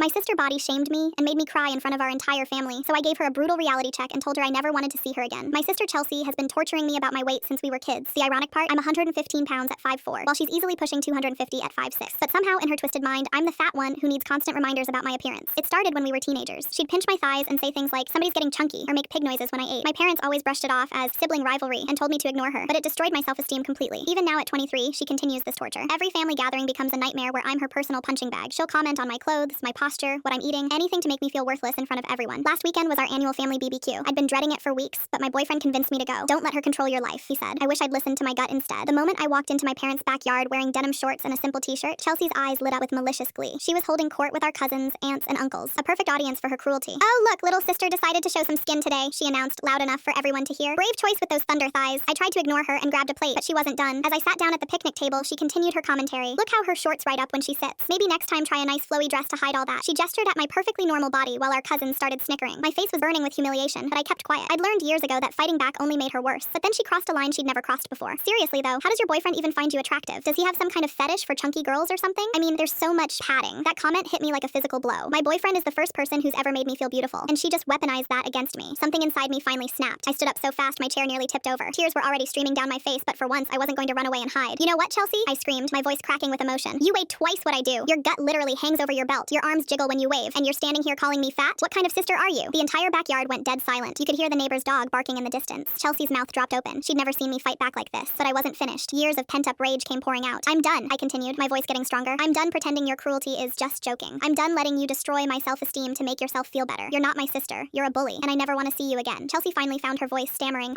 My sister body shamed me and made me cry in front of our entire family, so I gave her a brutal reality check and told her I never wanted to see her again. My sister Chelsea has been torturing me about my weight since we were kids. The ironic part, I'm 115 pounds at 5'4", while she's easily pushing 250 at 5'6". But somehow in her twisted mind, I'm the fat one who needs constant reminders about my appearance. It started when we were teenagers. She'd pinch my thighs and say things like, somebody's getting chunky, or make pig noises when I ate. My parents always brushed it off as sibling rivalry and told me to ignore her, but it destroyed my self-esteem completely. Even now at 23, she continues this torture. Every family gathering becomes a nightmare where I'm her personal punching bag. She'll comment on my clothes, my posture, what I'm eating, anything to make me feel worthless in front of everyone. Last weekend was our annual family BBQ. I'd been dreading it for weeks, but my boyfriend convinced me to go. Don't let her control your life, he said. I wish I'd listened to my gut instead. The moment I walked into my parents' backyard wearing denim shorts and a simple t-shirt, Chelsea's eyes lit up with malicious glee. She was holding court with our cousins, aunts, and uncles. A perfect audience for her cruelty. Oh, look, little sister decided to show some skin today, she announced loud enough for everyone to hear. Brave choice with those thunder thighs. I tried to ignore her and grabbed a plate, but she wasn't done. As I sat down at the picnic table, she continued her commentary. Look how her shorts ride up when she sits. Maybe next time try a nice flowy dress to hide all that. She gestured at my perfectly normal body while our cousins started snickering. My face was burning with humiliation, but I kept quiet. I'd learned years ago that fighting back only made her worse, but then she crossed a line she'd never crossed before. Seriously though, how does your boyfriend even find you attractive? Does he have some kind of fetish for chunky girls or something? I mean, there's so much padding. That comment hit me like a physical blow. My boyfriend is the first person who's ever made me feel beautiful, and she just weaponized that against me. Something inside me finally snapped. I stood up so fast my chair nearly tipped over. Tears were already streaming down my face, but for once I wasn't going to run away and hide. You know what, Chelsea? I screamed, my voice cracking with emotion. You weigh twice what I do. Your gut literally hangs over your belt. Your arms jiggle when you wave, and you're standing here calling me fat? What kind of sister are you? The entire backyard went dead silent. You could hear the neighbor's dog barking in the distance. Chelsea's mouth dropped open. She'd never seen me fight back like this, but I wasn't finished. Years of pent-up rage came pouring out. I'm done, I continued, my voice getting stronger. I'm done pretending your cruelty is just joking. I'm done letting you destroy my self-esteem to make yourself feel better. You're not my sister. You're a bully, and I never want to see you again. Chelsea finally found her voice, stammering.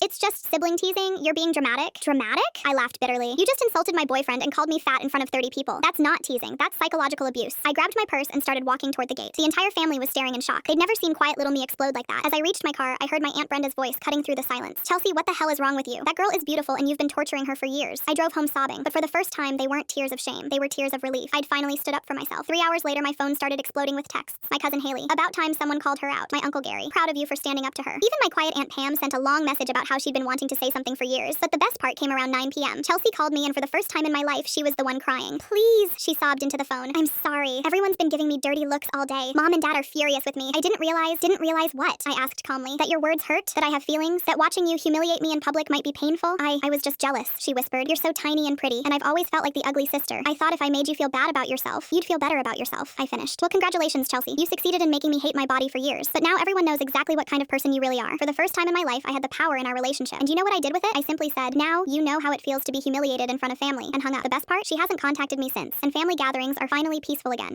It's just sibling teasing. You're being dramatic. Dramatic? I laughed bitterly. You just insulted my boyfriend and called me fat in front of 30 people. That's not teasing. That's psychological abuse. I grabbed my purse and started walking toward the gate. The entire family was staring in shock. They'd never seen quiet little me explode like that. As I reached my car, I heard my Aunt Brenda's voice cutting through the silence. Chelsea, what the hell is wrong with you? That girl is beautiful and you've been torturing her for years. I drove home sobbing, but for the first time, they weren't tears of shame. They were tears of relief. I'd finally stood up for myself. 3 hours later, my phone started exploding with texts. My cousin Haley. About time someone called her out. My Uncle Gary. Proud of you for standing up to her. Even my quiet Aunt Pam sent a long message about how she'd been wanting to say something for years. But the best part came around 9 p.m. Chelsea called me, and for the first time in my life, she was the one crying. Please, she sobbed into the phone. I'm sorry. Everyone's been giving me dirty looks all day. Mom and Dad are furious with me. I didn't realize what? I asked calmly. That your words hurt? That I have feelings? That watching you humiliate me in public might be painful? I was just jealous, she whispered. You're so tiny and pretty, and I've always felt like the ugly sister. I thought if I made you feel bad about yourself, you'd feel better about yourself. I finished. Well, congratulations, Chelsea. You succeeded in making me hate my body for years, but now everyone knows exactly what kind of person you really are. For the first time in my life, I had the power in our relationship. And you know what I did with it? I simply said, now you know how it feels to be humiliated in front of family, and hung up. The best part? She hasn't contacted me since, and family gatherings are finally peaceful again.